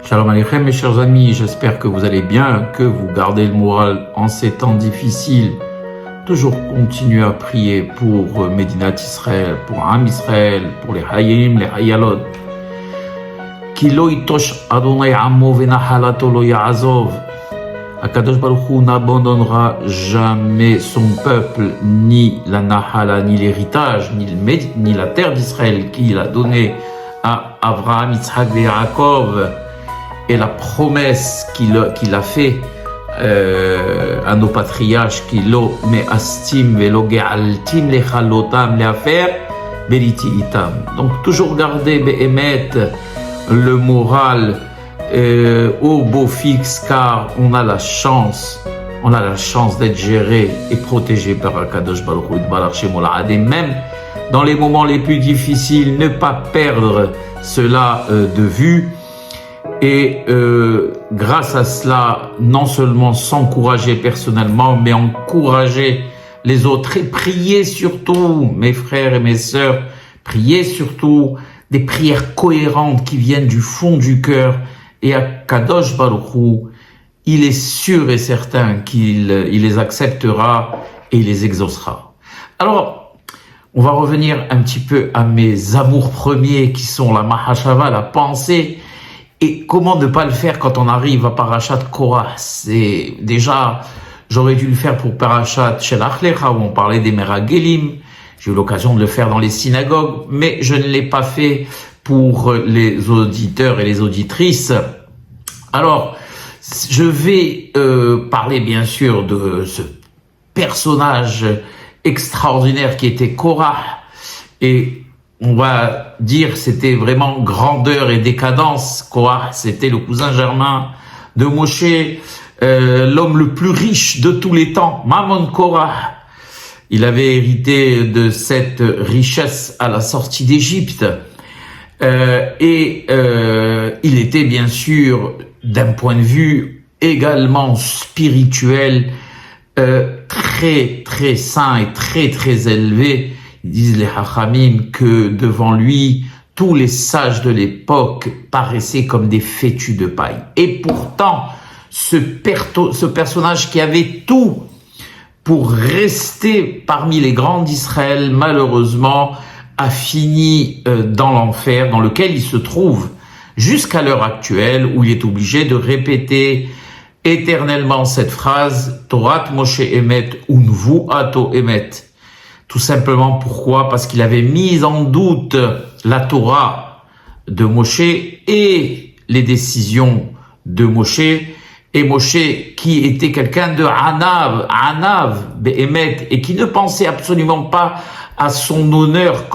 Shalom Aleichem mes chers amis, j'espère que vous allez bien, que vous gardez le moral en ces temps difficiles. Toujours continuer à prier pour Médinat Israël, pour Am Israël, pour les Hayim, les Hayalot. Ki lo yitosh Adonai Amo venachalato lo ya'azov. Akadosh Baruch Hu n'abandonnera jamais son peuple, ni la Nahala, ni l'héritage, ni la terre d'Israël qu'il a donnée à Abraham, Yitzhak et Yaakov, et la promesse qu'il a fait à nos patriarches, Kilo me astim velo ge'altim lechalotam le'afer beriti itam. Donc toujours garder be'emet le moral au beau fixe, car on a la chance d'être géré et protégé par Akadosh Baruch Hu Yitbarach Shemo La'ad. Et même dans les moments les plus difficiles, ne pas perdre cela de vue. Et grâce à cela, non seulement s'encourager personnellement, mais encourager les autres et prier surtout, mes frères et mes sœurs, prier surtout des prières cohérentes qui viennent du fond du cœur. Et à Kadosh Baruch Hu, il est sûr et certain qu'il les acceptera et il les exaucera. Alors, on va revenir un petit peu à mes amours premiers qui sont la Mahashava, la pensée. Et comment ne pas le faire quand on arrive à Parashat Korah? C'est déjà, j'aurais dû le faire pour Parashat Shelach Lecha, où on parlait des Meragelim. J'ai eu l'occasion de le faire dans les synagogues, mais je ne l'ai pas fait pour les auditeurs et les auditrices. Alors, je vais parler bien sûr de ce personnage extraordinaire qui était Korah. Et on va dire c'était vraiment grandeur et décadence. Korah, c'était le cousin germain de Moshe, l'homme le plus riche de tous les temps, Mammon Korah. Il avait hérité de cette richesse à la sortie d'Égypte. Il était bien sûr, d'un point de vue également spirituel, très très saint et très très élevé. Ils disent les Hachamim que devant lui, tous les sages de l'époque paraissaient comme des fétus de paille. Et pourtant, ce personnage qui avait tout pour rester parmi les grands d'Israël, malheureusement, a fini dans l'enfer dans lequel il se trouve jusqu'à l'heure actuelle, où il est obligé de répéter éternellement cette phrase « Torat Moshe Emet unvu ato Emet ». Tout simplement pourquoi? Parce qu'il avait mis en doute la Torah de Moshe et les décisions de Moshe. Et Moshe, qui était quelqu'un de Anav, Be'emet, et qui ne pensait absolument pas à son honneur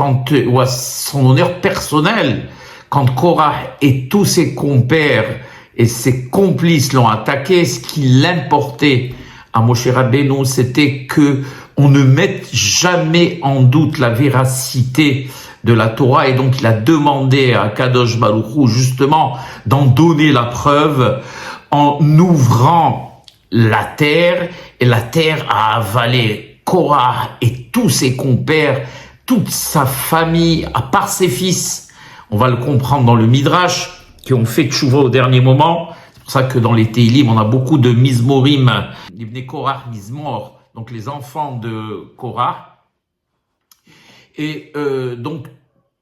ou à son honneur personnel, quand Korah et tous ses compères et ses complices l'ont attaqué, ce qui l'importait à Moshe Rabbeinu, c'était que on ne mette jamais en doute la véracité de la Torah. Et donc il a demandé à Kadosh Baruch Hu justement d'en donner la preuve en ouvrant la terre, et la terre a avalé Korah et tous ses compères, toute sa famille, à part ses fils. On va le comprendre dans le Midrash, qui ont fait tchouva au dernier moment. C'est pour ça que dans les Teilim, on a beaucoup de Mizmorim, Ibn Korah, Mizmor, donc les enfants de Korah. Et donc,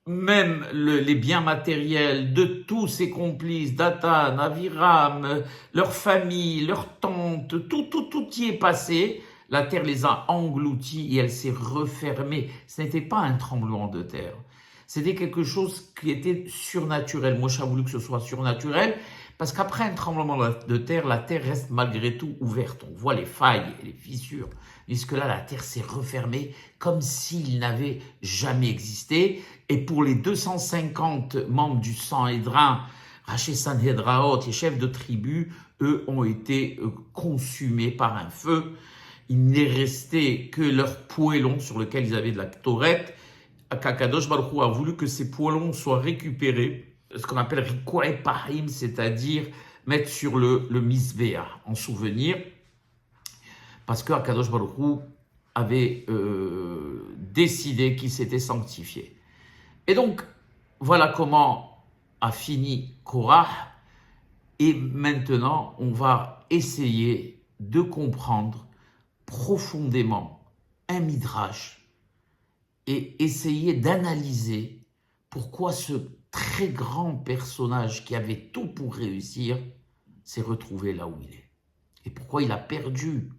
même les biens matériels de tous ses complices, Datan, Aviram, leur famille, leur tante, tout y est passé. La terre les a engloutis et elle s'est refermée. Ce n'était pas un tremblement de terre. C'était quelque chose qui était surnaturel. Moshe a voulu que ce soit surnaturel parce qu'après un tremblement de terre, la terre reste malgré tout ouverte. On voit les failles et les fissures. Puisque là, la terre s'est refermée comme s'il n'avait jamais existé. Et pour les 250 membres du Sanhédrin, Raché Sanhédraot, les chefs de tribu, eux ont été consumés par un feu. Il n'est resté que leurs poêlons sur lesquels ils avaient de la Torette. Kadosh Baruch Hu a voulu que ces poêlons soient récupérés, ce qu'on appelle Rikoué Pahim, c'est-à-dire mettre sur le Misbéa en souvenir. Parce que Akadosh Baruch Hu avait décidé qu'il s'était sanctifié. Et donc, voilà comment a fini Korah. Et maintenant, on va essayer de comprendre profondément un midrash et essayer d'analyser pourquoi ce très grand personnage qui avait tout pour réussir s'est retrouvé là où il est. Et pourquoi il a perdu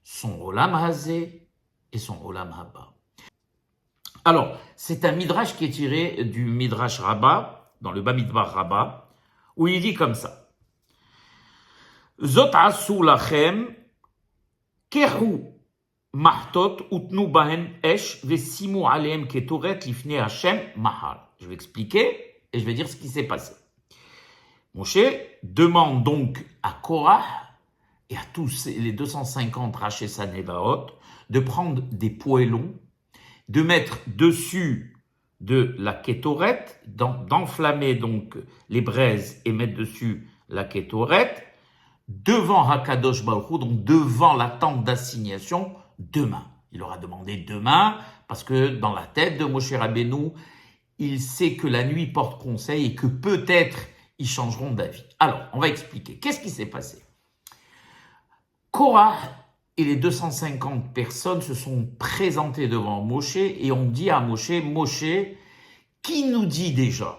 son Olam Hazé et son Olam Haba. Alors, c'est un midrash qui est tiré du Midrash Rabbah, dans le Bamidbar Rabbah, où il dit comme ça. Zot asu lachem kehu mahtot utnu bahen esh vesimu aleem ketoret lifnei Hashem mahal. Je vais expliquer et je vais dire ce qui s'est passé. Moshe demande donc à Korah et à tous les 250 rachés Sanevaot de prendre des poêlons, de mettre dessus de la kétoret, d'enflammer donc les braises et mettre dessus la kétoret, devant Hakadosh Baruch Hu, donc devant la tente d'assignation, demain. Il aura demandé demain, parce que dans la tête de Moshe Rabbeinu, il sait que la nuit porte conseil et que peut-être ils changeront d'avis. Alors, on va expliquer. Qu'est-ce qui s'est passé? Korah et les 250 personnes se sont présentées devant Moshe et ont dit à Moshe, Moshe, qui nous dit déjà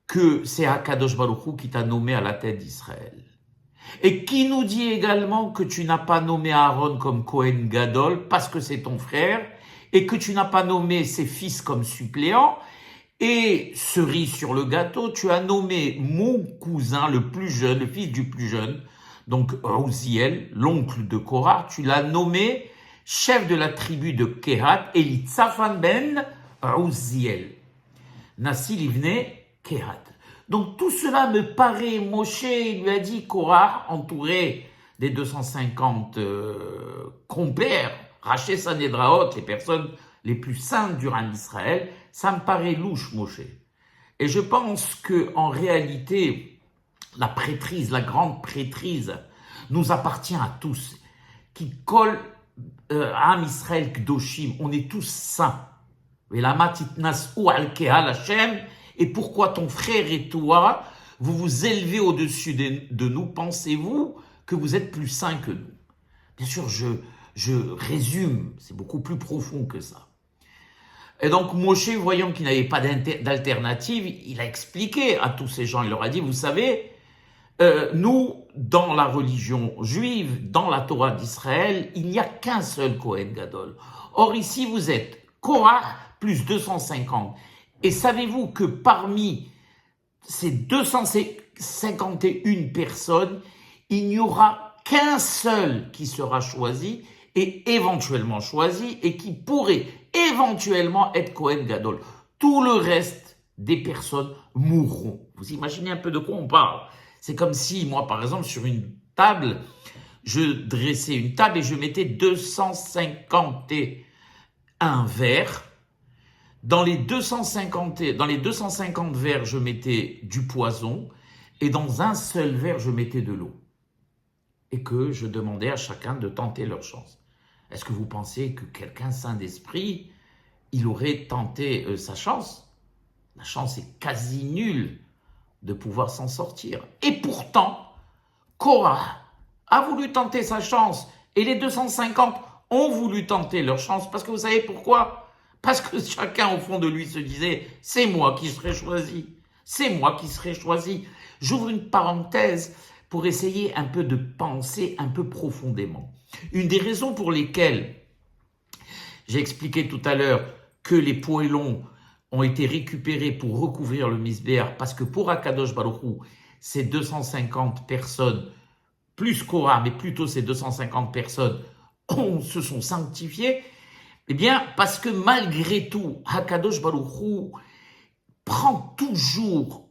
que c'est Hakadosh Baruch Hu qui t'a nommé à la tête d'Israël? Et qui nous dit également que tu n'as pas nommé Aaron comme Kohen Gadol parce que c'est ton frère et que tu n'as pas nommé ses fils comme suppléants? Et cerise sur le gâteau, tu as nommé mon cousin le plus jeune, le fils du plus jeune, donc Uziel, l'oncle de Korah, tu l'as nommé chef de la tribu de Kehat, Elitzaphan ben Uziel. Nassi livne Kehat. Donc tout cela me paraît, Moshe lui a dit, Korah, entouré des 250 compères, Raché Sanedraot, les personnes les plus saintes du règne d'Israël, ça me paraît louche, Moshe. Et je pense que en réalité, la prêtrise, la grande prêtrise, nous appartient à tous, qui colle à Am Israël Kdoshim, on est tous saints. Et pourquoi ton frère et toi, vous vous élevez au-dessus de nous, pensez-vous que vous êtes plus saints que nous? Bien sûr, je résume, c'est beaucoup plus profond que ça. Et donc Moshe, voyant qu'il n'avait pas d'alternative, il a expliqué à tous ces gens, il leur a dit, vous savez, nous, dans la religion juive, dans la Torah d'Israël, il n'y a qu'un seul Kohen Gadol. Or ici, vous êtes Korah plus 250. Et savez-vous que parmi ces 251 personnes, il n'y aura qu'un seul qui sera choisi et éventuellement choisi et qui pourrait éventuellement être Kohen Gadol. Tout le reste des personnes mourront. Vous imaginez un peu de quoi on parle? C'est comme si, moi, par exemple, sur une table, je dressais une table et je mettais 251 verres. Dans les 250 verres, je mettais du poison et dans un seul verre, je mettais de l'eau. Et que je demandais à chacun de tenter leur chance. Est-ce que vous pensez que quelqu'un saint d'esprit, il aurait tenté sa chance? La chance est quasi nulle de pouvoir s'en sortir. Et pourtant, Korah a voulu tenter sa chance et les 250 ont voulu tenter leur chance parce que vous savez pourquoi? Parce que chacun au fond de lui se disait, c'est moi qui serai choisi, c'est moi qui serai choisi. J'ouvre une parenthèse pour essayer un peu de penser un peu profondément. Une des raisons pour lesquelles j'ai expliqué tout à l'heure que les poêlons ont été récupérés pour recouvrir le misbéach, parce que pour Akadosh Baruch Hu, ces 250 personnes, plus Korah, mais plutôt ces 250 personnes, se sont sanctifiées, eh bien, parce que malgré tout, Akadosh Baruch Hu prend toujours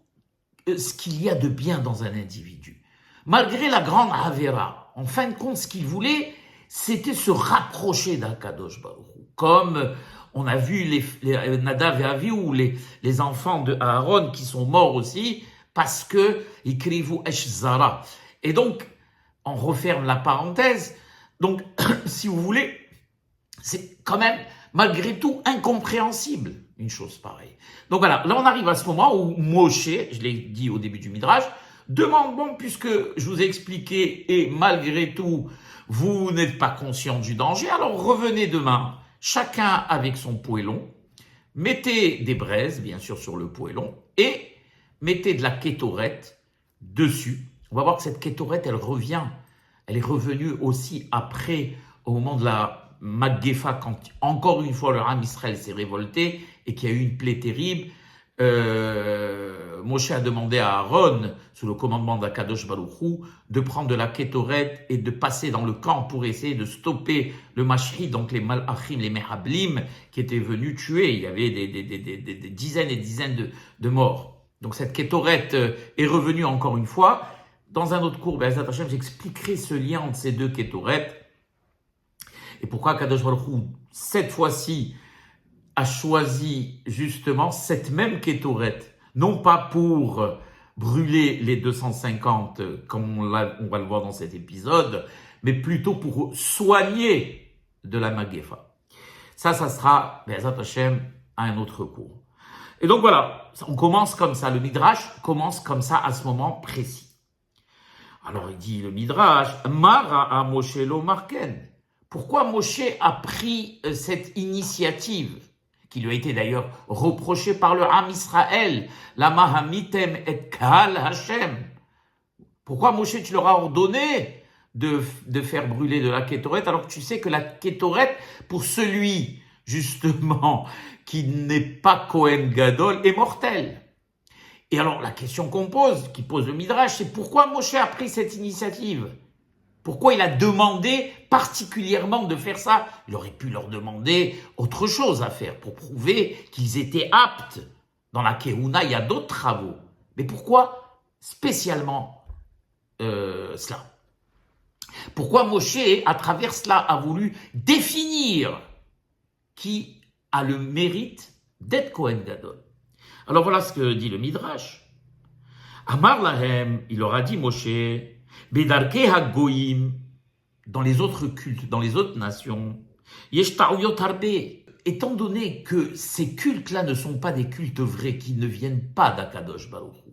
ce qu'il y a de bien dans un individu. Malgré la grande Avera, en fin de compte, ce qu'il voulait, c'était se rapprocher d'Akadosh Baruch Hu. Comme on a vu les Nadav et Avihu, les enfants de Aaron qui sont morts aussi, parce que Ikrivu Esh Zara. Et donc, on referme la parenthèse. Donc, si vous voulez, c'est quand même, malgré tout, incompréhensible, une chose pareille. Donc voilà, là on arrive à ce moment où Moshe, je l'ai dit au début du Midrash, demande, bon, puisque je vous ai expliqué et malgré tout, vous n'êtes pas conscient du danger, alors revenez demain, chacun avec son poêlon, mettez des braises, bien sûr, sur le poêlon et mettez de la kétorette dessus. On va voir que cette kétorette, elle est revenue aussi après, au moment de la Maggefa, quand encore une fois le Ham Israël s'est révolté et qu'il y a eu une plaie terrible. Moshe a demandé à Aaron, sous le commandement d'Akadosh Baruch Hu, de prendre de la kétorette et de passer dans le camp pour essayer de stopper le Mashri, donc les Malachim, les Mehablim, qui étaient venus tuer. Il y avait des dizaines et dizaines de morts. Donc cette kétorette est revenue encore une fois. Dans un autre cours, Be'ezrat Hashem, j'expliquerai ce lien entre ces deux kétorettes et pourquoi Akadosh Baruch Hu, cette fois-ci, a choisi justement cette même kétorette, non pas pour brûler les 250, comme on va le voir dans cet épisode, mais plutôt pour soigner de la Magéfa. Ça sera, Be'ezrat Hashem, à un autre cours. Et donc voilà, on commence comme ça, le Midrash commence comme ça à ce moment précis. Alors il dit le Midrash, Mara a Moshe lo marken. Pourquoi Moshe a pris cette initiative, qui lui a été d'ailleurs reprochée par le Ham Israël, la Mahamitem et Kahal Hashem. Pourquoi Moshe, tu leur as ordonné de faire brûler de la kétorette, alors que tu sais que la kétorette, pour celui justement qui n'est pas Kohen Gadol, est mortelle. Et alors la question qui pose le Midrash, c'est pourquoi Moshe a pris cette initiative? Pourquoi il a demandé particulièrement de faire ça? Il aurait pu leur demander autre chose à faire pour prouver qu'ils étaient aptes. Dans la Kehuna, il y a d'autres travaux. Mais pourquoi spécialement cela? Pourquoi Moshe, à travers cela, a voulu définir qui a le mérite d'être Kohen Gadol? Alors voilà ce que dit le Midrash. Amar lahem, il leur a dit Moshe, Bedarke hagoyim, dans les autres cultes, dans les autres nations, yesh ta'uyot harbe. Étant donné que ces cultes-là ne sont pas des cultes vrais, qui ne viennent pas d'Akadosh Baruch Hu.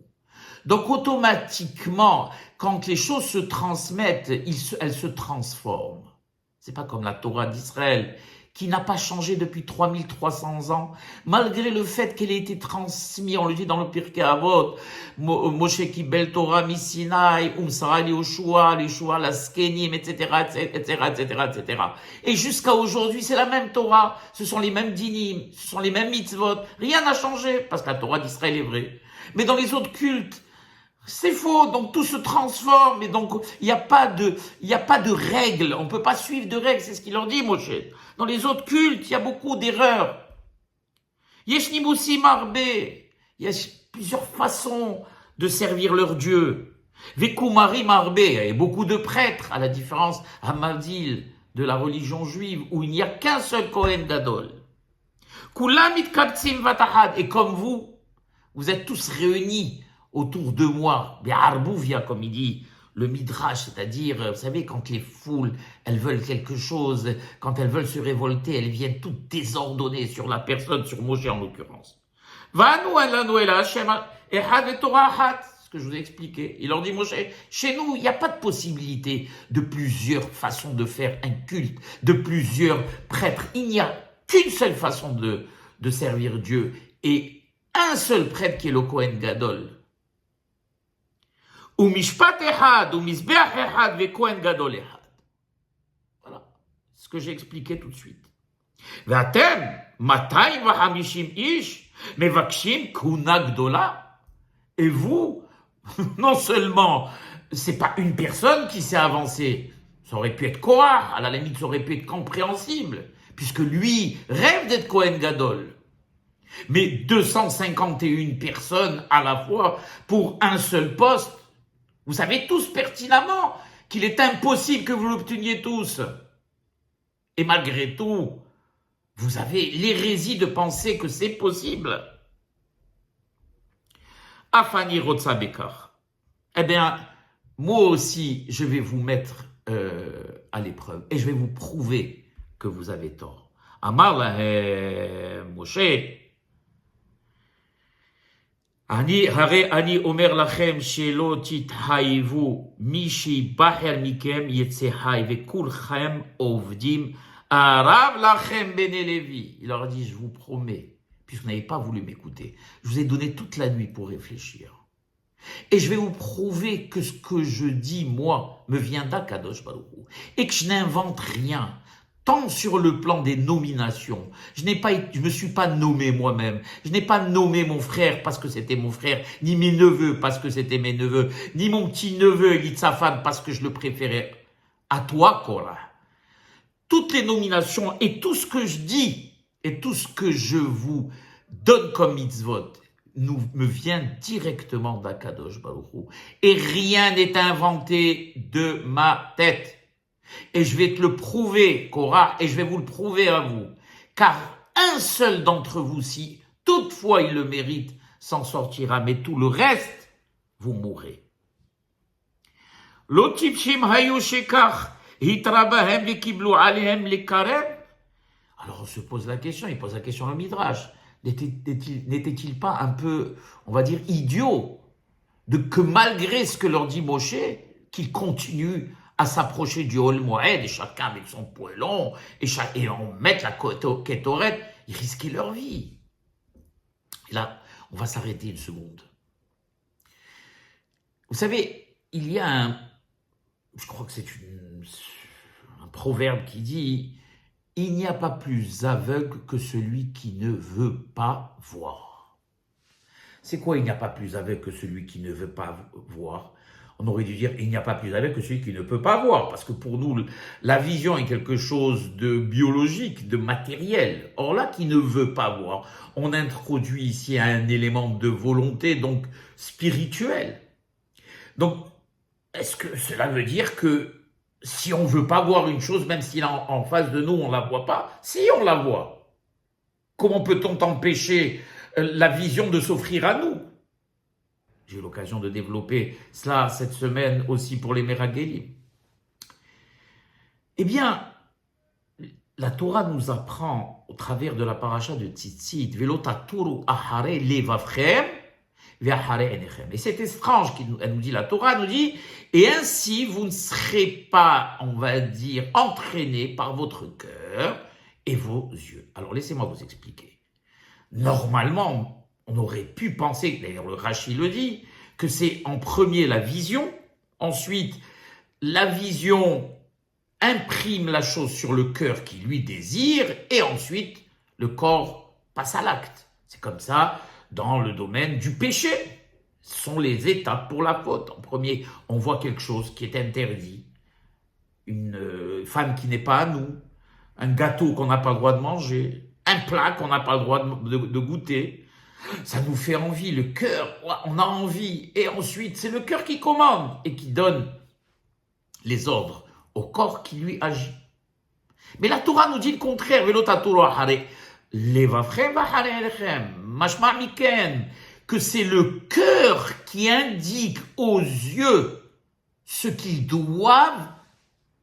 Donc automatiquement, quand les choses se transmettent, elles se transforment. C'est pas comme la Torah d'Israël, qui n'a pas changé depuis 3300 ans, malgré le fait qu'elle ait été transmise, on le dit dans le Pirkei Avot, Moshe Kibel Torah Misinaï, Sarah Yoshua, la Skenim, etc., etc., etc., etc. Et jusqu'à aujourd'hui, c'est la même Torah, ce sont les mêmes dinim, ce sont les mêmes mitzvot, rien n'a changé, parce que la Torah d'Israël est vraie. Mais dans les autres cultes, c'est faux, donc tout se transforme, et donc il n'y a pas de règles, on ne peut pas suivre de règles, c'est ce qu'il leur dit, Moshe. Dans les autres cultes, il y a beaucoup d'erreurs. Yesh nimusim arbe, il y a plusieurs façons de servir leur Dieu. Vekumarim arbe, il y a beaucoup de prêtres, à la différence Hamadil de la religion juive, où il n'y a qu'un seul Kohen Gadol. Kulam itkabtzim vatahad, et comme vous êtes tous réunis autour de moi, Be'arbouvia, comme il dit le Midrash, c'est-à-dire, vous savez, quand les foules, elles veulent quelque chose, quand elles veulent se révolter, elles viennent toutes désordonnées sur la personne, sur Moshe en l'occurrence. Va'anu elanu el Hashem echad veTorah achat, ce que je vous ai expliqué. Il leur dit, Moshe, chez nous, il n'y a pas de possibilité de plusieurs façons de faire un culte, de plusieurs prêtres. Il n'y a qu'une seule façon de servir Dieu, et un seul prêtre qui est le Kohen Gadol. Ou mishpat echad, ou misbeach echad, ve Kohen Gadol echad. Voilà, ce que j'ai expliqué tout de suite. Ve'atem, 250 ish, mevakshim kuna gdola. Et vous, non seulement, c'est pas une personne qui s'est avancée, ça aurait pu être Korah, à la limite, ça aurait pu être compréhensible, puisque lui rêve d'être Kohen Gadol. Mais 251 personnes à la fois pour un seul poste, vous savez tous pertinemment qu'il est impossible que vous l'obteniez tous. Et malgré tout, vous avez l'hérésie de penser que c'est possible. Afani Rotsa Bekar. Eh bien, moi aussi, je vais vous mettre à l'épreuve et je vais vous prouver que vous avez tort. Amar lahem Moshe. Ani omer lachem shelo tithayivu mi shibaher mikem yetzehai vekulchem ovdim arav lachem bene Levi. Il leur a dit, je vous promets, puisque vous n'avez pas voulu m'écouter, je vous ai donné toute la nuit pour réfléchir. Et je vais vous prouver que ce que je dis, moi, me vient d'Akadosh Baruch Hu, et que je n'invente rien. Tant sur le plan des nominations, je me suis pas nommé moi-même, je n'ai pas nommé mon frère parce que c'était mon frère, ni mes neveux parce que c'était mes neveux, ni mon petit-neveu Elitzaphan parce que je le préférais à toi, Korah. Toutes les nominations et tout ce que je dis et tout ce que je vous donne comme mitzvot me vient directement d'Akadosh Baruch Hu. Et rien n'est inventé de ma tête. Et je vais te le prouver, Korah, et je vais vous le prouver à vous. Car un seul d'entre vous, si toutefois il le mérite, s'en sortira, mais tout le reste, vous mourrez. Alors on se pose la question, il pose la question au Midrash. N'était-il pas un peu, on va dire, idiot que malgré ce que leur dit Moshe, qu'ils continuent à s'approcher du Hol Moed, et chacun avec son poêlon, et on met la kétorette, ils risquaient leur vie. Et là, on va s'arrêter une seconde. Vous savez, il y a je crois que c'est un proverbe qui dit « Il n'y a pas plus aveugle que celui qui ne veut pas voir ». C'est quoi « Il n'y a pas plus aveugle que celui qui ne veut pas voir » On aurait dû dire « Il n'y a pas plus aveugle que celui qui ne peut pas voir », parce que pour nous, la vision est quelque chose de biologique, de matériel. Or là, qui ne veut pas voir, on introduit ici un élément de volonté, donc spirituel. Donc, est-ce que cela veut dire que si on ne veut pas voir une chose, même si en face de nous, on ne la voit pas, si on la voit, comment peut-on empêcher la vision de s'offrir à nous? J'ai eu l'occasion de développer cela cette semaine aussi pour les Meragélim. Eh bien, la Torah nous apprend au travers de la paracha de Tzitzit, « Velo taturu ahare levavchem » et c'est étrange, elle nous dit, la Torah nous dit, et ainsi vous ne serez pas, on va dire, entraînés par votre cœur et vos yeux. Alors laissez-moi vous expliquer. Normalement, on aurait pu penser, d'ailleurs le Rashi le dit, que c'est en premier la vision, ensuite la vision imprime la chose sur le cœur qui lui désire, et ensuite le corps passe à l'acte. C'est comme ça dans le domaine du péché. Ce sont les étapes pour la faute. En premier, on voit quelque chose qui est interdit, une femme qui n'est pas à nous, un gâteau qu'on n'a pas le droit de manger, un plat qu'on n'a pas le droit de goûter. Ça nous fait envie, le cœur, on a envie. Et ensuite, c'est le cœur qui commande et qui donne les ordres au corps qui lui agit. Mais la Torah nous dit le contraire. Que c'est le cœur qui indique aux yeux ce qu'ils doivent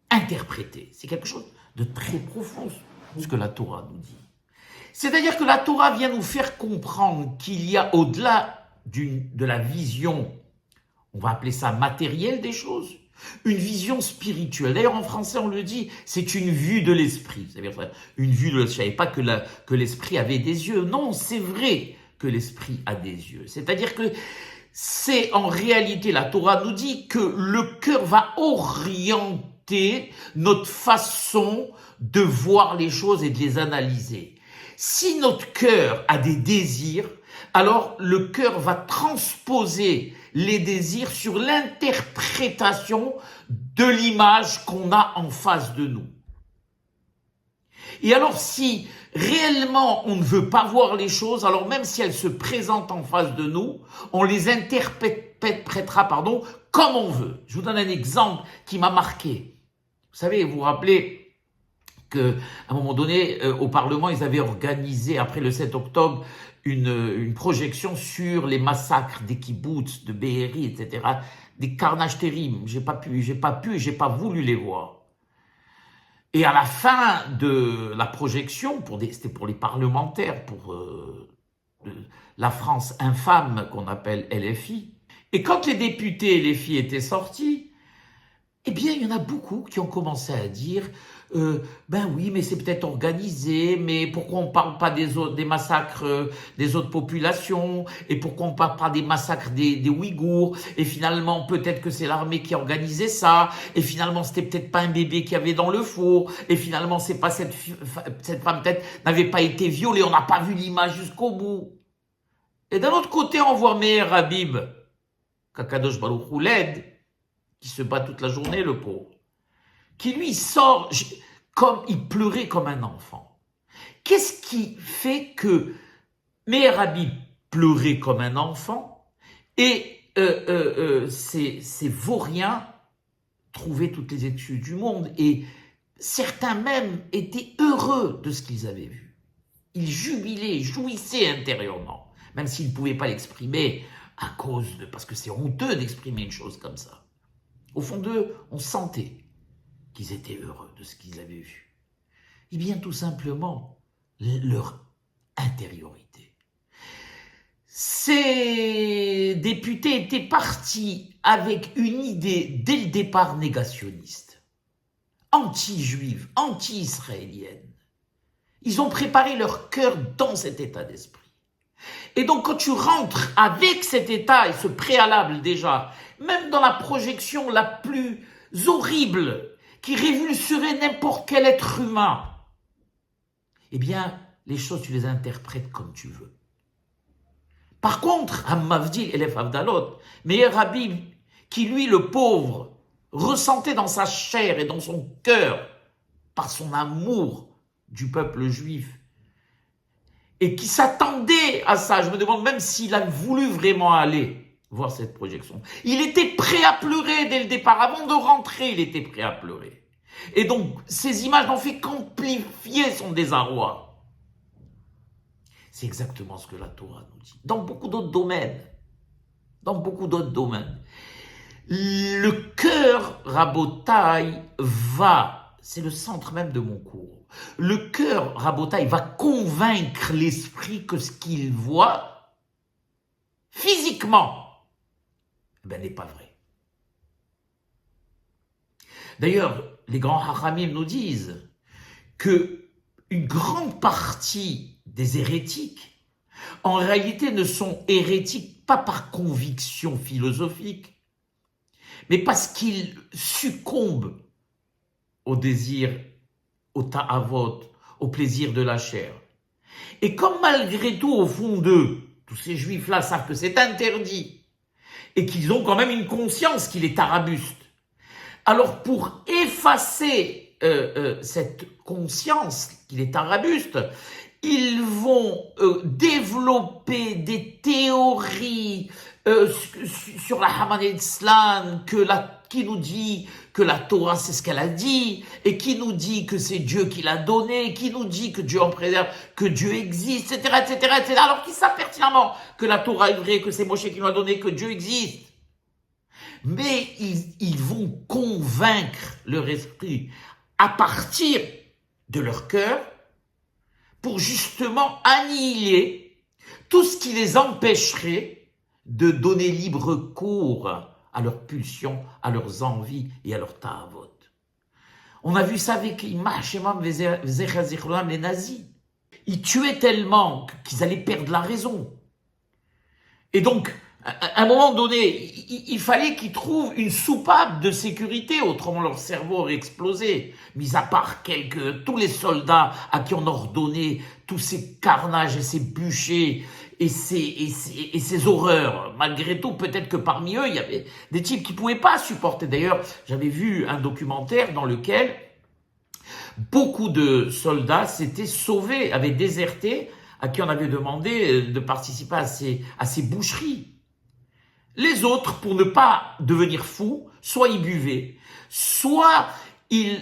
interpréter. C'est quelque chose de très profond, ce que la Torah nous dit. C'est-à-dire que la Torah vient nous faire comprendre qu'il y a au-delà de la vision, on va appeler ça matérielle des choses, une vision spirituelle. D'ailleurs, en français, on le dit, c'est une vue de l'esprit. C'est-à-dire une vue de l'esprit. Je ne savais pas que l'esprit avait des yeux. Non, c'est vrai que l'esprit a des yeux. C'est-à-dire que c'est en réalité, la Torah nous dit que le cœur va orienter notre façon de voir les choses et de les analyser. Si notre cœur a des désirs, alors le cœur va transposer les désirs sur l'interprétation de l'image qu'on a en face de nous. Et alors si réellement on ne veut pas voir les choses, alors même si elles se présentent en face de nous, on les interprétera comme on veut. Je vous donne un exemple qui m'a marqué. Vous savez, vous vous rappelez qu'à un moment donné, au Parlement, ils avaient organisé, après le 7 octobre, une projection sur les massacres des kibboutz, de Be'eri, etc., des carnages terribles. J'ai pas voulu les voir. Et à la fin de la projection, c'était pour les parlementaires, pour la France infâme qu'on appelle LFI. Et quand les députés LFI étaient sortis, eh bien, il y en a beaucoup qui ont commencé à dire ben oui, mais c'est peut-être organisé, mais pourquoi on parle pas des massacres des autres populations, et pourquoi on parle pas des massacres des Ouïghours, et finalement, peut-être que c'est l'armée qui a organisé ça, et finalement, c'était peut-être pas un bébé qui avait dans le four, et finalement, c'est pas cette femme peut-être n'avait pas été violée, on n'a pas vu l'image jusqu'au bout. Et d'un autre côté, on voit Meir Habib, Kakadosh Baruch Hu l'aide, qui se bat toute la journée, le pauvre, qui lui sort comme il pleurait comme un enfant. Qu'est-ce qui fait que Meir Habib pleurait comme un enfant et ces vauriens trouvaient toutes les excuses du monde, et certains même étaient heureux de ce qu'ils avaient vu. Ils jubilaient, jouissaient intérieurement, même s'ils ne pouvaient pas l'exprimer parce que c'est honteux d'exprimer une chose comme ça. Au fond d'eux, on sentait qu'ils étaient heureux de ce qu'ils avaient vu. Eh bien, tout simplement, leur intériorité. Ces députés étaient partis avec une idée, dès le départ, négationniste, anti-juive, anti-israélienne. Ils ont préparé leur cœur dans cet état d'esprit. Et donc, quand tu rentres avec cet état et ce préalable déjà, même dans la projection la plus horrible, qui révulserait n'importe quel être humain, eh bien, les choses, tu les interprètes comme tu veux. Par contre, Hammavdil et les Avdalot, Meir Habib, qui lui, le pauvre, ressentait dans sa chair et dans son cœur, par son amour du peuple juif, et qui s'attendait à ça, je me demande même s'il a voulu vraiment aller voir cette projection. Il était prêt à pleurer dès le départ. Avant de rentrer, il était prêt à pleurer. Et donc, ces images n'ont fait qu'amplifier son désarroi. C'est exactement ce que la Torah nous dit. Dans beaucoup d'autres domaines. Dans beaucoup d'autres domaines. Le cœur, Rabotai, c'est le centre même de mon cours. Le cœur, Rabotai, va convaincre l'esprit que ce qu'il voit, physiquement, n'est pas vrai. D'ailleurs, les grands Hachamim nous disent que une grande partie des hérétiques, en réalité, ne sont hérétiques pas par conviction philosophique, mais parce qu'ils succombent au désir, au ta'avot, au plaisir de la chair. Et comme malgré tout, au fond d'eux, tous ces juifs-là savent que c'est interdit, et qu'ils ont quand même une conscience qu'il est arabuste, alors pour effacer cette conscience qu'il est arabuste, ils vont développer des théories sur la Haman Islam, qui nous dit que la Torah c'est ce qu'elle a dit, et qui nous dit que c'est Dieu qui l'a donné, qui nous dit que Dieu en préserve, que Dieu existe, etc., etc., etc., alors qu'ils savent pertinemment que la Torah est vraie, que c'est Moshe qui nous a donné, que Dieu existe. Mais ils vont convaincre leur esprit à partir de leur cœur pour justement annihiler tout ce qui les empêcherait de donner libre cours à leurs pulsions, à leurs envies et à leurs ta'avot. On a vu ça avec Imach Shemam Vezechazikrolam, les nazis. Ils tuaient tellement qu'ils allaient perdre la raison. Et donc, à un moment donné, il fallait qu'ils trouvent une soupape de sécurité, autrement leur cerveau aurait explosé. Mis à part tous les soldats à qui on ordonnait tous ces carnages et ces bûchers et ces horreurs. Malgré tout, peut-être que parmi eux, il y avait des types qui pouvaient pas supporter. D'ailleurs, j'avais vu un documentaire dans lequel beaucoup de soldats s'étaient sauvés, avaient déserté, à qui on avait demandé de participer à ces boucheries. Les autres, pour ne pas devenir fous, soit ils buvaient, soit ils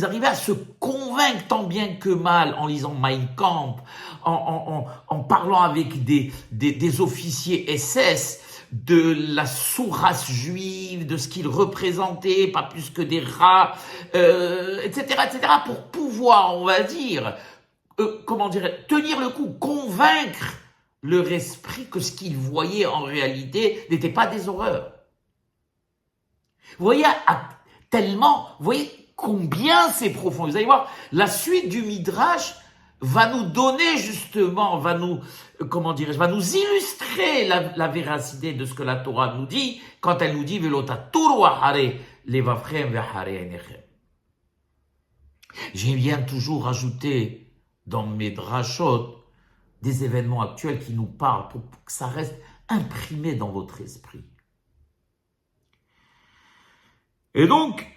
arrivaient à se convaincre tant bien que mal en lisant Mein Kampf, en parlant avec des officiers SS de la sous-race juive, de ce qu'ils représentaient, pas plus que des rats, etc., etc., pour pouvoir, on va dire, tenir le coup, convaincre leur esprit que ce qu'ils voyaient en réalité n'était pas des horreurs. Vous voyez, vous voyez combien c'est profond. Vous allez voir, la suite du Midrash va nous donner justement, va nous illustrer la véracité de ce que la Torah nous dit quand elle nous dit Velotaturu ahare levavchem ve'ahare einechem. J'aime bien toujours rajouter dans mes drachot des événements actuels qui nous parlent pour que ça reste imprimé dans votre esprit. Et donc,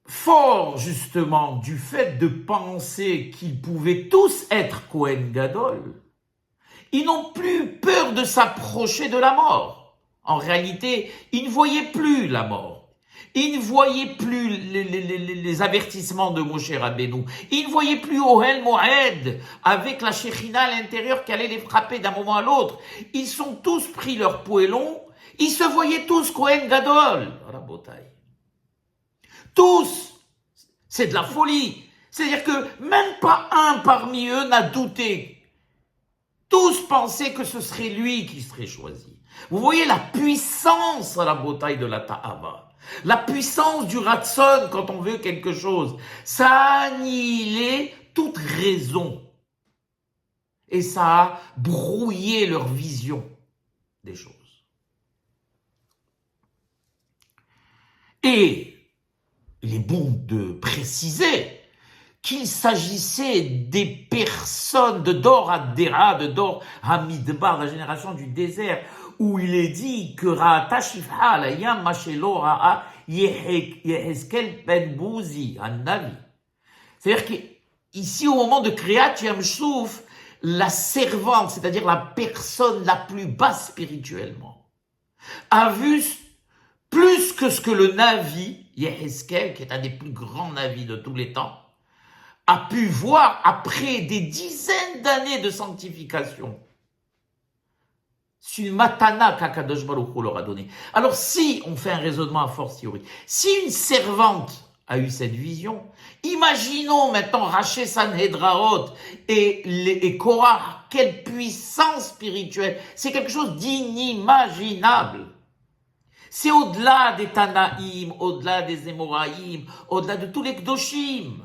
fort justement du fait de penser qu'ils pouvaient tous être Kohen Gadol, ils n'ont plus peur de s'approcher de la mort. En réalité, ils ne voyaient plus la mort. Ils ne voyaient plus les avertissements de Moshe Rabbeinu. Ils ne voyaient plus Ohel Moed avec la Shekhinah à l'intérieur qui allait les frapper d'un moment à l'autre. Ils sont tous pris leur poêlon. Ils se voyaient tous Kohen Gadol. Rabotai. Tous. C'est de la folie. C'est-à-dire que même pas un parmi eux n'a douté. Tous pensaient que ce serait lui qui serait choisi. Vous voyez la puissance à la bataille de la Ta'ava. La puissance du Ratson quand on veut quelque chose. Ça a annihilé toute raison. Et ça a brouillé leur vision des choses. Et il est bon de préciser qu'il s'agissait des personnes de Dor Adera, de Dor Hamidbar, la génération du désert, où il est dit que Ra'ata Shifha la Yam Mashelo Ra'a Yehezkel Ben Bouzi, un Navi. C'est-à-dire qu'ici, au moment de Kriyat Yam Souf, la servante, c'est-à-dire la personne la plus basse spirituellement, a vu plus que ce que le Navi, Yehezkel, qui est un des plus grands Navis de tous les temps, a pu voir après des dizaines d'années de sanctification. C'est une matana qu'Akadosh Baruch Hu leur a donnée. Alors si on fait un raisonnement a fortiori, si une servante a eu cette vision, imaginons maintenant Raché Sanhedraot et Korah, quelle puissance spirituelle. C'est quelque chose d'inimaginable. C'est au-delà des Tanaïm, au-delà des Émoraïm, au-delà de tous les Kdoshim.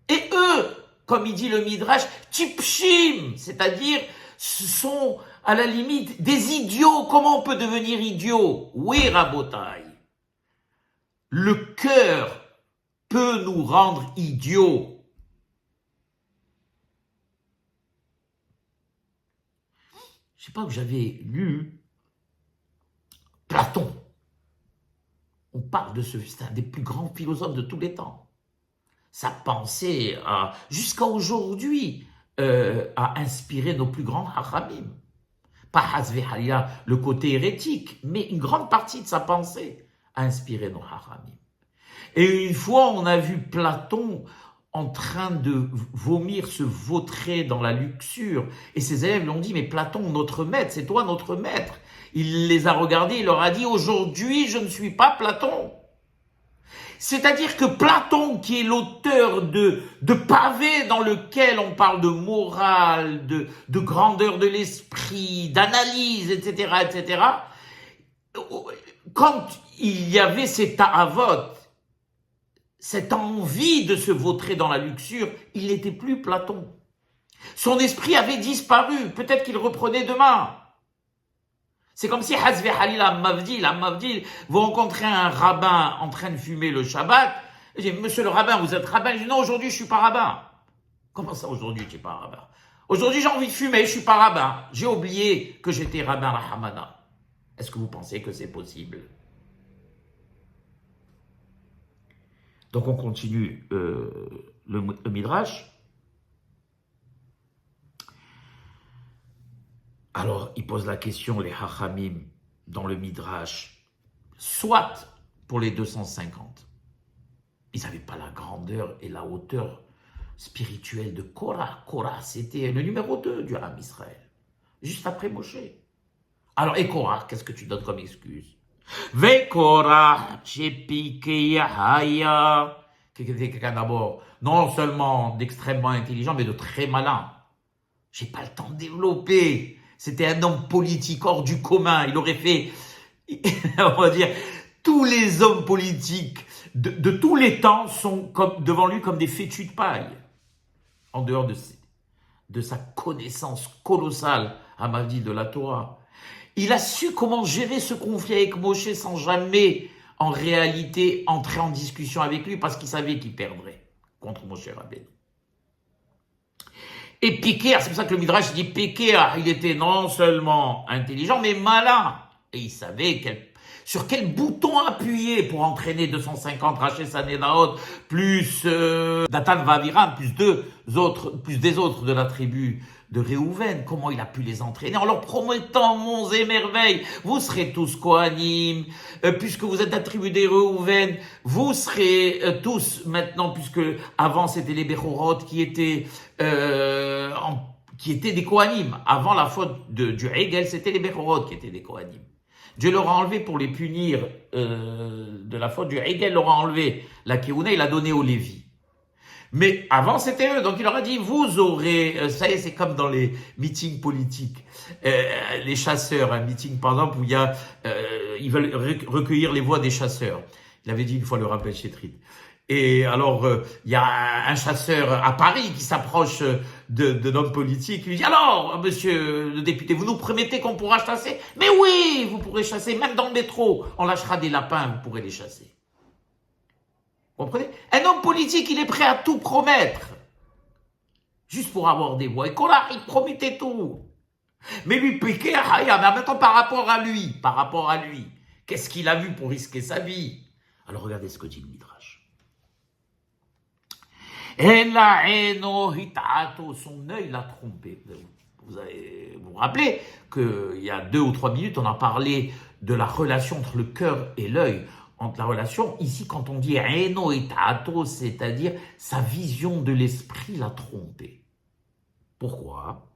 Et eux, comme il dit le Midrash, Tipshim, c'est-à-dire, ce sont à la limite des idiots. Comment on peut devenir idiot? Oui, Rabotai. Le cœur peut nous rendre idiots. Je sais pas, vous avez lu Platon. On parle de c'est un des plus grands philosophes de tous les temps. Sa pensée, jusqu'à aujourd'hui, a inspiré nos plus grands hachamim. Pas Hazve Halila, le côté hérétique, mais une grande partie de sa pensée a inspiré nos hachamim. Et une fois, on a vu Platon en train de vomir, se vautrer dans la luxure. Et ses élèves lui ont dit, mais Platon, notre maître, c'est toi notre maître. Il les a regardés, il leur a dit, aujourd'hui, je ne suis pas Platon. C'est-à-dire que Platon, qui est l'auteur de pavés dans lequel on parle de morale, de grandeur de l'esprit, d'analyse, etc., etc., quand il y avait ces ta'avot, cette envie de se vautrer dans la luxure, il n'était plus Platon. Son esprit avait disparu, peut-être qu'il reprenait demain. C'est comme si Hazve Halil Mavdil, vous rencontrez un rabbin en train de fumer le Shabbat, et dit, monsieur le rabbin, vous êtes rabbin? Je dis, non, aujourd'hui, je suis pas rabbin. Comment ça, aujourd'hui, tu n'es pas rabbin? Aujourd'hui, j'ai envie de fumer, je suis pas rabbin. J'ai oublié que j'étais rabbin à la Hamada. Est-ce que vous pensez que c'est possible? Donc, on continue le Midrash. Alors, il pose la question, les Hachamim, dans le Midrash, soit pour les 250, ils n'avaient pas la grandeur et la hauteur spirituelle de Korah. Korah, c'était le numéro 2 du Ham Israël, juste après Moshe. Alors, et Korah, qu'est-ce que tu donnes comme excuse? Ve Korah, Shepike Yahaya, qui était quelqu'un d'abord, non seulement d'extrêmement intelligent, mais de très malin. J'ai pas le temps de développer. C'était un homme politique hors du commun. Il aurait fait, on va dire, tous les hommes politiques de tous les temps sont comme, devant lui comme des fétus de paille. En dehors de sa connaissance colossale, à ma vie, de la Torah. Il a su comment gérer ce conflit avec Moshe sans jamais, en réalité, entrer en discussion avec lui parce qu'il savait qu'il perdrait contre Moshe Rabbeinu. Et Péker, c'est pour ça que le Midrash dit Péker, il était non seulement intelligent, mais malin. Et il savait sur quel bouton appuyer pour entraîner 250 Raché Sanénaot, plus Datan Vaviram, plus des autres de la tribu de Réhouven. Comment il a pu les entraîner en leur promettant monts et merveilles. Vous serez tous Kohanim, puisque vous êtes la tribu des Réhouven, vous serez tous maintenant, puisque avant c'était les Bechorot qui étaient des Kohanim. Avant la faute du Hegel, c'était les Bechorot qui étaient des Kohanim. Dieu leur a enlevé pour les punir de la faute du Hegel, leur a enlevé la Keuna, il a donné aux Lévi. Mais avant c'était eux, donc il leur a dit, vous aurez, ça y est, c'est comme dans les meetings politiques, les chasseurs, un meeting par exemple où ils veulent recueillir les voix des chasseurs. Il avait dit une fois le rappel Chétrit. Et alors, il y a un chasseur à Paris qui s'approche de l'homme politique. Il lui dit, alors, monsieur le député, vous nous promettez qu'on pourra chasser? Mais oui, vous pourrez chasser, même dans le métro. On lâchera des lapins, vous pourrez les chasser. Vous comprenez? Un homme politique, il est prêt à tout promettre. Juste pour avoir des voix. Et Korah, il promettait tout. Mais lui, Péker, mais maintenant par rapport à lui, qu'est-ce qu'il a vu pour risquer sa vie? Alors regardez ce que dit le Midrash. Son œil l'a trompé. Vous vous rappelez qu'il y a 2 ou 3 minutes, on a parlé de la relation entre le cœur et l'œil. Entre la relation, ici, quand on dit Eno et Ta'ato, c'est-à-dire sa vision de l'esprit l'a trompé. Pourquoi?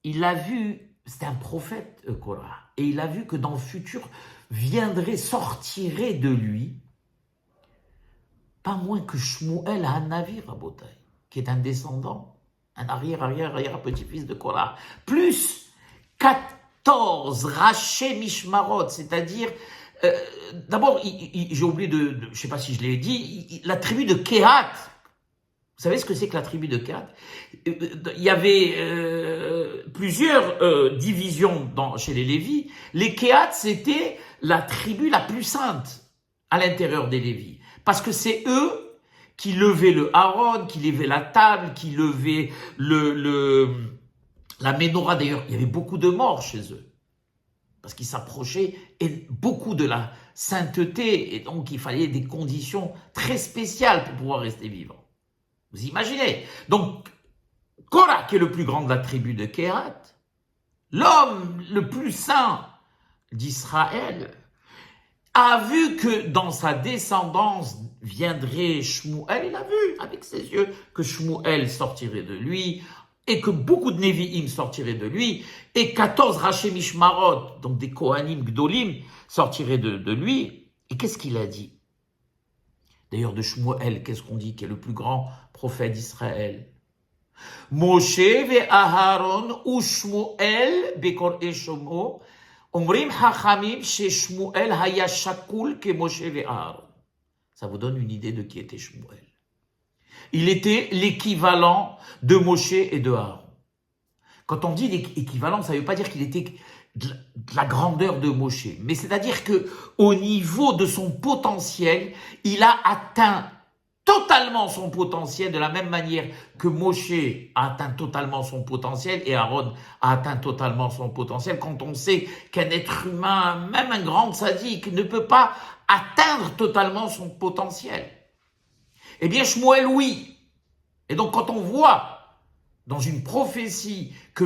Il a vu, c'est un prophète, Korah, et il a vu que dans le futur sortirait de lui pas moins que Shmuel Hanavi Rabotai, qui est un descendant, un arrière-petit-fils de Korah, plus 14 Raché Mishmarot, c'est-à-dire, d'abord, j'ai oublié je sais pas si je l'ai dit, la tribu de Kehat. Vous savez ce que c'est que la tribu de Kehat? Il y avait plusieurs divisions chez les Lévis. Les Kehat, c'était la tribu la plus sainte à l'intérieur des Lévis. Parce que c'est eux qui levaient le Aaron, qui levaient la table, qui levaient la Ménorah. D'ailleurs, il y avait beaucoup de morts chez eux. Parce qu'ils s'approchaient beaucoup de la sainteté. Et donc, il fallait des conditions très spéciales pour pouvoir rester vivant. Vous imaginez? Donc, Korah, qui est le plus grand de la tribu de Kehat, l'homme le plus saint d'Israël, a vu que dans sa descendance viendrait Shmuel. Il a vu avec ses yeux que Shmuel sortirait de lui et que beaucoup de Nevi'im sortiraient de lui et 14 Raché Mishmarot, donc des Kohanim Gdolim, sortiraient de lui. Et qu'est-ce qu'il a dit? D'ailleurs, de Shmuel, qu'est-ce qu'on dit, qui est le plus grand prophète d'Israël? Moshe ve Aharon ou Shmuel bekor eshomo omrim hachamim she Shmuel haya shakul ke Moshe ve Aharon. Ça vous donne une idée de qui était Shmuel. Il était l'équivalent de Moshe et de Aaron. Quand on dit l'équivalent, ça ne veut pas dire qu'il était de la grandeur de Moshe, mais c'est-à-dire que au niveau de son potentiel, il a atteint totalement son potentiel de la même manière que Moshe a atteint totalement son potentiel et Aaron a atteint totalement son potentiel. Quand on sait qu'un être humain, même un grand sadique, ne peut pas atteindre totalement son potentiel. Eh bien, Shmuel, oui. Et donc, quand on voit dans une prophétie que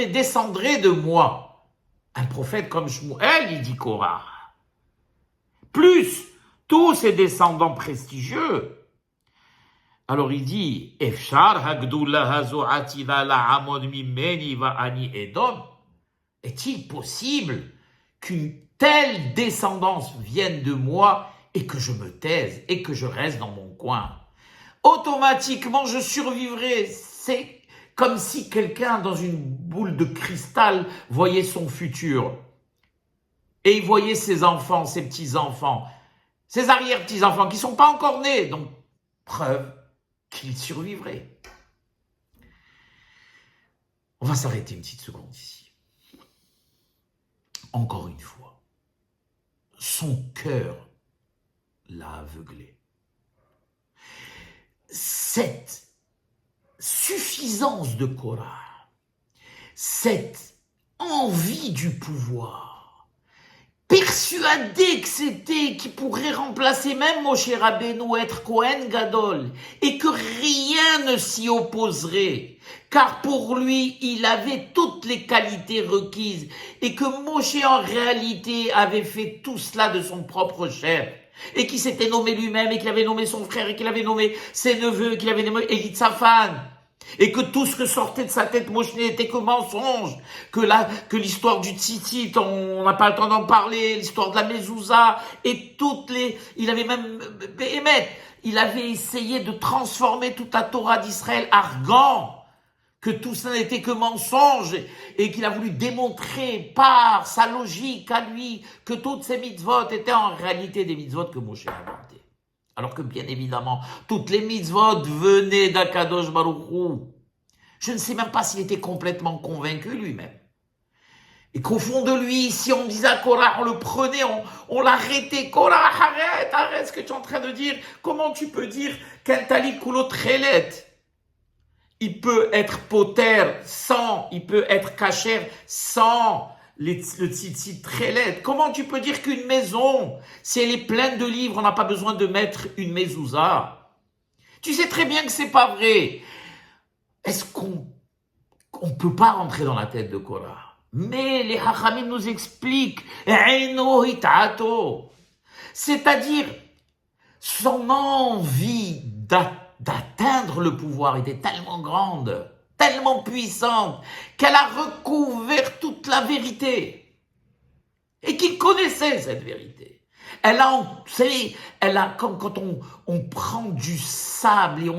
descendrait de moi un prophète comme Shmuel, il dit Korah, plus tous ses descendants prestigieux, alors il dit Efshar hagdula hazo ativa la amod mimeni va ani edom. Est-il possible qu'une telle descendance vienne de moi et que je me taise et que je reste dans mon coin. Automatiquement, je survivrai. C'est comme si quelqu'un dans une boule de cristal voyait son futur. Et il voyait ses enfants, ses petits-enfants, ses arrière-petits-enfants qui ne sont pas encore nés. Donc, preuve qu'il survivrait. On va s'arrêter une petite seconde ici. Encore une fois, son cœur l'a aveuglé. Cette suffisance de Korah, cette envie du pouvoir, persuadé que c'était, qui pourrait remplacer même Moshe Rabbeinu, être Kohen Gadol, et que rien ne s'y opposerait, car pour lui, il avait toutes les qualités requises, et que Moshe en réalité avait fait tout cela de son propre chef, et qu'il s'était nommé lui-même, et qu'il avait nommé son frère, et qu'il avait nommé ses neveux, qu'il avait nommé Elitzaphan, et que tout ce que sortait de sa tête, Moshe, n'était que mensonge, que l'histoire du tzitzit, on n'a pas le temps d'en parler, l'histoire de la mezouza, et il avait même, il avait essayé de transformer toute la Torah d'Israël, argant que tout ça n'était que mensonge, et qu'il a voulu démontrer par sa logique à lui que toutes ces mitzvot étaient en réalité des mitzvot que Moshe a inventées. Alors que bien évidemment, toutes les mitzvot venaient d'Akadosh Baruch Hu. Je ne sais même pas s'il était complètement convaincu lui-même. Et qu'au fond de lui, si on disait à Korah, on le prenait, on l'arrêtait. Korah, arrête ce que tu es en train de dire. Comment tu peux dire qu'un talik koulot trelet, il peut être poter sans, il peut être kasher sans le tzitzit trelet. Comment tu peux dire qu'une maison, si elle est pleine de livres, on n'a pas besoin de mettre une mezouza? Tu sais très bien que c'est pas vrai. Est-ce qu'on peut pas rentrer dans la tête de Korah? Mais les Hachamim nous expliquent, c'est-à-dire son envie d'atteindre le pouvoir était tellement grande, tellement puissante, qu'elle a recouvert toute la vérité et qu'il connaissait cette vérité. Elle a comme quand on prend du sable et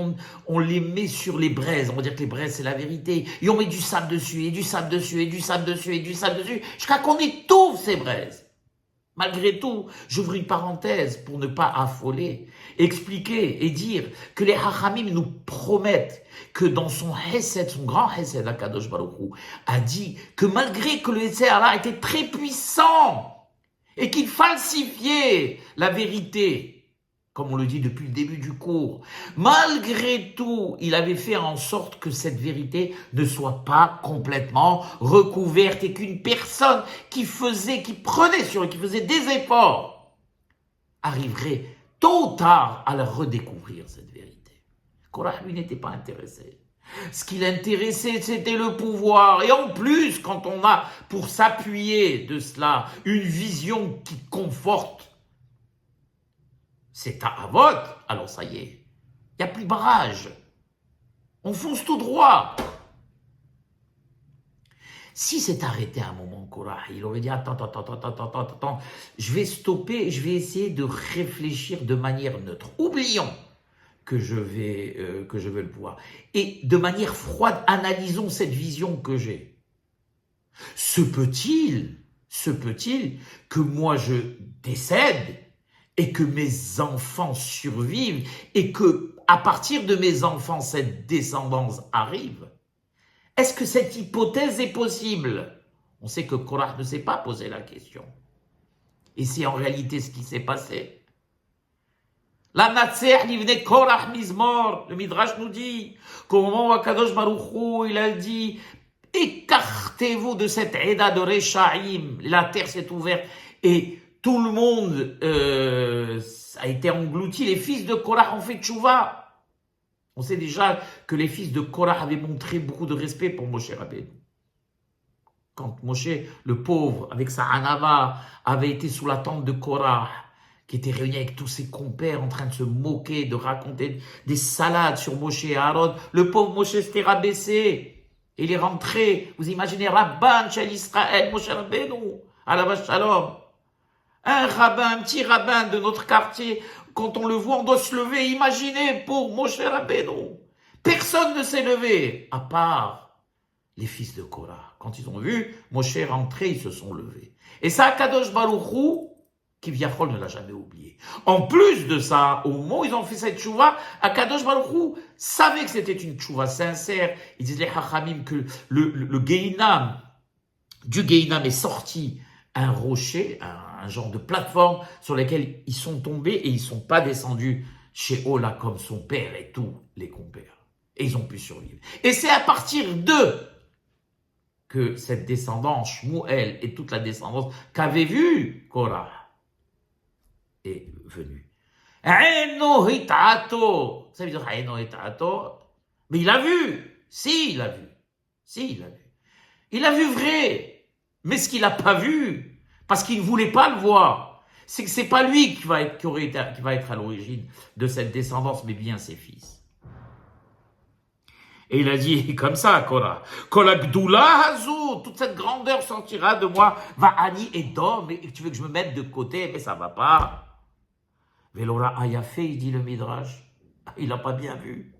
on les met sur les braises. On va dire que les braises, c'est la vérité. Et on met du sable dessus, et du sable dessus, et du sable dessus, et du sable dessus, jusqu'à qu'on étouffe ces braises. Malgré tout, j'ouvre une parenthèse pour ne pas affoler, expliquer et dire que les Hachamim nous promettent que dans son Hesed, son grand Hesed, Akadosh Baruch Hu, a dit que malgré que le Yetzer Hara était très puissant, et qu'il falsifiait la vérité, comme on le dit depuis le début du cours. Malgré tout, il avait fait en sorte que cette vérité ne soit pas complètement recouverte et qu'une personne qui prenait sur eux, qui faisait des efforts, arriverait tôt ou tard à la redécouvrir, cette vérité. Korah, lui, n'était pas intéressé. Ce qui l'intéressait, c'était le pouvoir. Et en plus, quand on a, pour s'appuyer de cela, une vision qui conforte, c'est à vote, alors ça y est, il n'y a plus de barrage. On fonce tout droit. Si c'est arrêté à un moment, Korah, il aurait dit, attends, je vais stopper, je vais essayer de réfléchir de manière neutre. Oublions que je veux le pouvoir. Et de manière froide, analysons cette vision que j'ai. Se peut-il que moi je décède et que mes enfants survivent et que à partir de mes enfants cette descendance arrive? Est-ce que cette hypothèse est possible? On sait que Korah ne s'est pas posé la question. Et c'est en réalité ce qui s'est passé. La Natser livne Korah Mizmor, le Midrash nous dit qu'au moment où Akadosh Baruch Hu, il a dit écartez-vous de cette Eda de Rechaim, la terre s'est ouverte et tout le monde a été englouti, les fils de Korah ont fait tchouva. On sait déjà que les fils de Korah avaient montré beaucoup de respect pour Moshe Rabbeinu. Quand Moshe, le pauvre, avec sa Hanava, avait été sous la tente de Korah, qui était réuni avec tous ses compères en train de se moquer, de raconter des salades sur Moshe et Aaron. Le pauvre Moshe s'était rabaissé. Et il est rentré. Vous imaginez, Rabban Shel Israël, Moshe Rabbeinu, Alava Shalom. Un rabbin, un petit rabbin de notre quartier, quand on le voit, on doit se lever. Imaginez pour Moshe Rabbeinu. Personne ne s'est levé, à part les fils de Korah. Quand ils ont vu Moshe rentrer, ils se sont levés. Et ça, Kadosh Baruch Hu, qui Viachol ne l'a jamais oublié. En plus de ça, au moment où ils ont fait cette tchouva, Akadosh Baruch Hu savait que c'était une tchouva sincère. Ils disent les Chachamim que le Gehinam, du Gehinam est sorti un rocher, un genre de plateforme sur laquelle ils sont tombés et ils sont pas descendus chez Ola comme son père et tous les compères. Et ils ont pu survivre. Et c'est à partir d'eux que cette descendance, Shmuel et toute la descendance qu'avait vu Korah, est venu. Aino hitato. Ça veut dire aino hitato. Mais il a vu. Si, il a vu. Si, il a vu. Il a vu vrai. Mais ce qu'il n'a pas vu, parce qu'il ne voulait pas le voir, c'est que c'est pas lui qui va être à l'origine de cette descendance, mais bien ses fils. Et il a dit comme ça, Korah, Kol Gdoula Hazou, toute cette grandeur sortira de moi, va Ani et Dom, et tu veux que je me mette de côté, mais ça va pas. Velora Ayafé, il dit le Midrash, il n'a pas bien vu.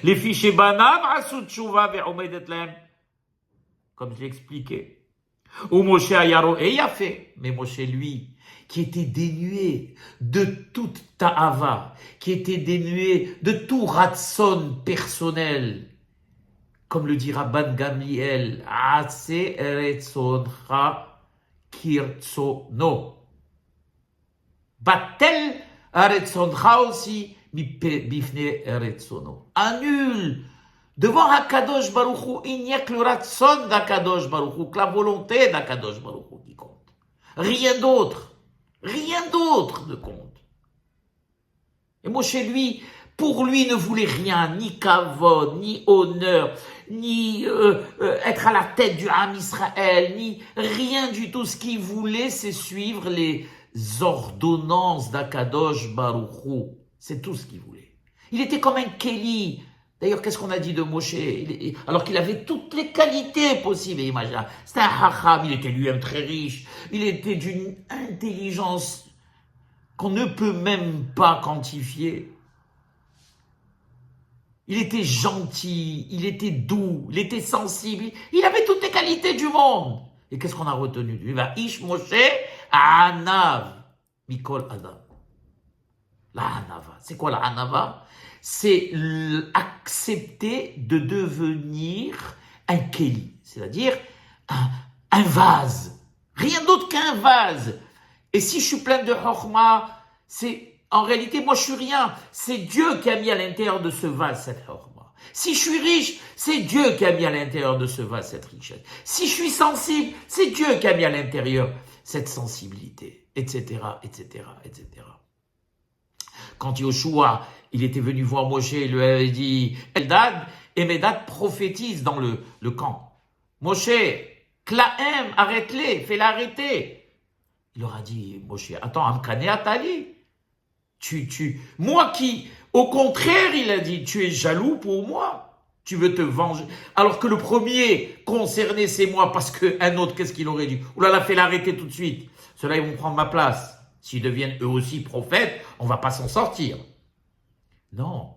Les fichiers Banav, Asud Tchouva, Ve'omedetlem, comme je l'ai expliqué. Ou Moshe Ayaro Ayafé, mais Moshe, lui, qui était dénué de toute ta'ava, qui était dénué de tout ratson personnel, comme le dit Rabban Gamliel, Ase eretzoncha kirtsono. Batel eretzoncha aussi, bifne eretzono. Annule. Devant Akadosh Baruch Hu, il n'y a que le ratson d'Akadosh Baruch Hu, que la volonté d'Akadosh Baruch Hu qui compte. Rien d'autre. Rien d'autre ne compte. Et Moshe, lui, pour lui, ne voulait rien, ni kavod, ni honneur, ni être à la tête du Ham Israël, ni rien du tout. Ce qu'il voulait, c'est suivre les ordonnances d'Akadosh Baruch Hu. C'est tout ce qu'il voulait. Il était comme un Kéli. D'ailleurs, qu'est-ce qu'on a dit de Moshe? Alors qu'il avait toutes les qualités possibles et imaginables. C'était un hacham, il était lui-même très riche. Il était d'une intelligence qu'on ne peut même pas quantifier. Il était gentil, il était doux, il était sensible. Il avait toutes les qualités du monde. Et qu'est-ce qu'on a retenu de lui? Ish Moshe Anav Mikol Adam. La Hanava. C'est quoi la Hanava? C'est accepter de devenir un Kéli, c'est-à-dire un vase. Rien d'autre qu'un vase. Et si je suis plein de Chokhmah, c'est, en réalité, moi je suis rien. C'est Dieu qui a mis à l'intérieur de ce vase cette Chokhmah. Si je suis riche, c'est Dieu qui a mis à l'intérieur de ce vase cette richesse. Si je suis sensible, c'est Dieu qui a mis à l'intérieur cette sensibilité, etc., etc., etc. Quand Yoshua, il était venu voir Moshe, il lui avait dit, Eldad et Medad prophétisent dans le camp. Moshe, Klaem, arrête-les, fais-les arrêter. Il leur a dit, Moshe, attends, Amkane Atali. Moi qui, au contraire, il a dit, tu es jaloux pour moi. Tu veux te venger. Alors que le premier concerné, c'est moi, parce qu'un autre, qu'est-ce qu'il aurait dit? Oulala, fais l'arrêter tout de suite. Ceux-là, ils vont prendre ma place. S'ils deviennent eux aussi prophètes, on va pas s'en sortir. Non.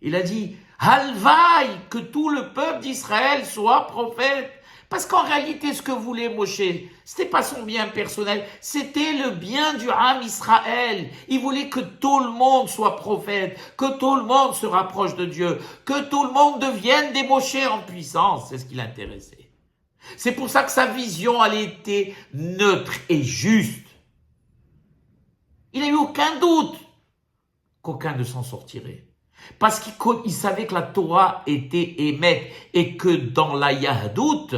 Il a dit, Halvaï, que tout le peuple d'Israël soit prophète. Parce qu'en réalité, ce que voulait Moshe, c'était pas son bien personnel, c'était le bien du Ham Israël. Il voulait que tout le monde soit prophète, que tout le monde se rapproche de Dieu, que tout le monde devienne des Moshe en puissance. C'est ce qui l'intéressait. C'est pour ça que sa vision, elle était neutre et juste. Il n'a eu aucun doute qu'aucun ne s'en sortirait. Parce qu'il savait que la Torah était émette et que dans la Yahdout,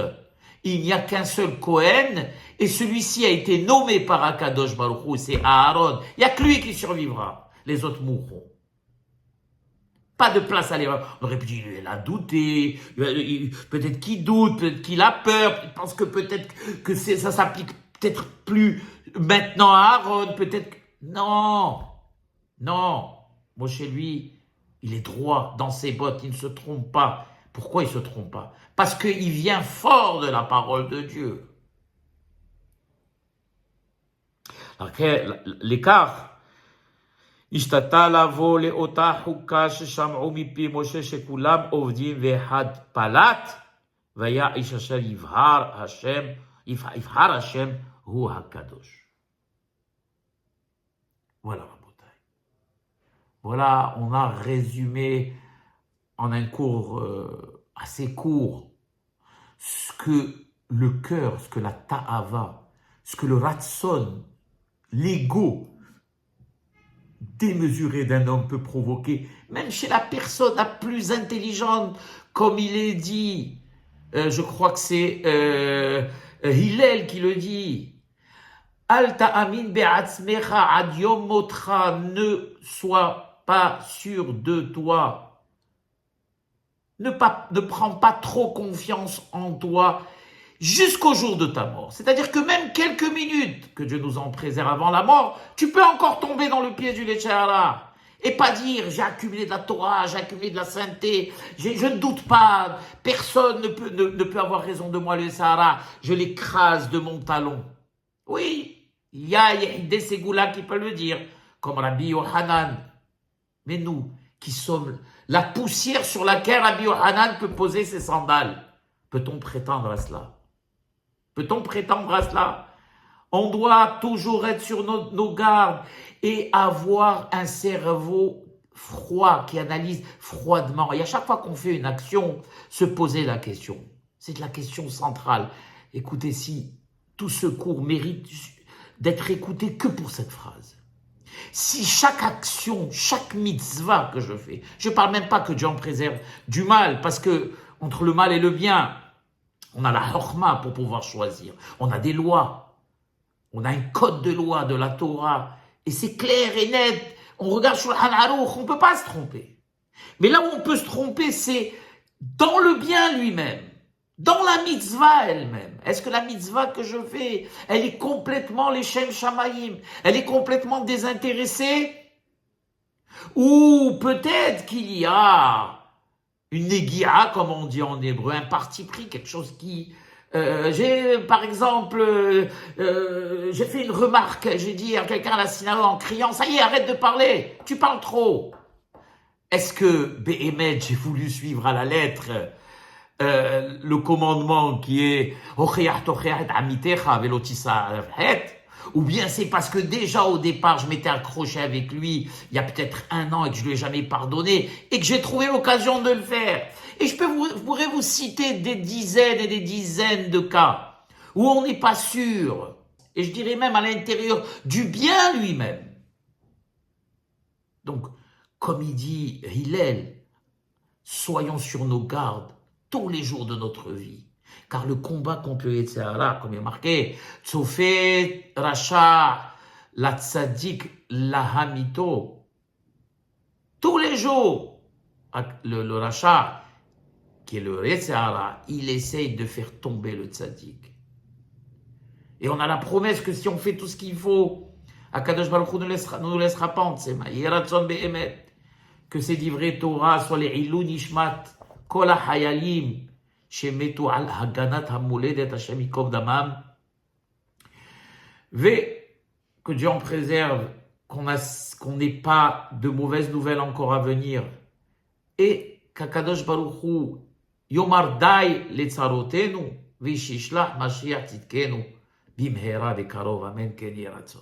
il n'y a qu'un seul Kohen et celui-ci a été nommé par Akadosh Baruch Hu, c'est Aaron. Il n'y a que lui qui survivra. Les autres mourront. Pas de place à l'erreur. On aurait pu dire, il a douté, peut-être qu'il doute, peut-être qu'il a peur, il pense que peut-être que ça s'applique peut-être plus maintenant à Aaron, peut-être que... Non, non. Moshe, lui, il est droit dans ses bottes, il ne se trompe pas. Pourquoi il ne se trompe pas? Parce qu'il vient fort de la parole de Dieu. l'écart. השתתה לבוא לאותה חוקה ששמעו מפי משה שכולם עובדים ואחד פלט, והיה איש אשר יבחר השם הוא הקדוש. Voilà, Rabotai. Voilà, on a résumé en un cours assez court ce que le cœur, ce que la ta'ava, ce que le ratson, l'ego démesuré d'un homme peut provoquer, même chez la personne la plus intelligente, comme il est dit, je crois que c'est Hillel qui le dit, Al ta'amin be'atzmecha ad yom motcha, ne sois pas sûr de toi, ne prends pas trop confiance en toi jusqu'au jour de ta mort. C'est-à-dire que même quelques minutes, que Dieu nous en préserve avant la mort, tu peux encore tomber dans le piège du Yetzer-Hara. Et pas dire, j'ai accumulé de la Torah, j'ai accumulé de la sainteté, je ne doute pas, personne ne peut avoir raison de moi, le Yetzer-Hara, je l'écrase de mon talon. Oui, il y a des Ségoula qui peuvent le dire, comme Rabbi Yohanan. Mais nous, qui sommes la poussière sur laquelle Rabbi Yohanan peut poser ses sandales, peut-on prétendre à cela? Peut-on prétendre à cela? On doit toujours être sur nos gardes et avoir un cerveau froid qui analyse froidement. Et à chaque fois qu'on fait une action, se poser la question. C'est la question centrale. Écoutez, si tout ce cours mérite d'être écouté que pour cette phrase. Si chaque action, chaque mitzvah que je fais, je ne parle même pas que Dieu en préserve du mal, parce que entre le mal et le bien, on a la chorma pour pouvoir choisir. On a des lois. On a un code de loi de la Torah. Et c'est clair et net. On regarde sur le Shulchan Aruch, on ne peut pas se tromper. Mais là où on peut se tromper, c'est dans le bien lui-même. Dans la mitzvah elle-même. Est-ce que la mitzvah que je fais, elle est complètement les Shem Shamayim? Elle est complètement désintéressée? Ou peut-être qu'il y a une négia, comme on dit en hébreu, un parti pris, quelque chose qui... par exemple, j'ai fait une remarque, j'ai dit à quelqu'un à la synagogue en criant, ça y est, arrête de parler, tu parles trop. Est-ce que, Béhémet, j'ai voulu suivre à la lettre le commandement qui est ou bien c'est parce que déjà au départ je m'étais accroché avec lui il y a peut-être 1 an et que je lui ai jamais pardonné et que j'ai trouvé l'occasion de le faire. Et je pourrais vous citer des dizaines et des dizaines de cas où on n'est pas sûr, et je dirais même à l'intérieur du bien lui-même. Donc, comme il dit Hillel, soyons sur nos gardes tous les jours de notre vie. Car le combat contre le Yetzer-Hara, comme il est marqué, Tsofet Racha, la Tzadik, la Hamito, tous les jours, le Racha, qui est le Yetzer-Hara, il essaye de faire tomber le Tzadik. Et on a la promesse que si on fait tout ce qu'il faut, Akadosh Baruch Hu ne nous laissera pas en tsema. Yeratzon be'emet, que ces livrets Torah soient les ilou nishmat, kol hayalim, shemetu al haganat hamoledet Hashem yikom damam, que Dieu en préserve, qu'on n'ait pas de mauvaises nouvelles encore à venir, et qu'Akadosh Baruch Hu yomar dai letzarotenu, vishishlach mashiach tzidkenu, bimhera de karov, amen, ken yeratzon.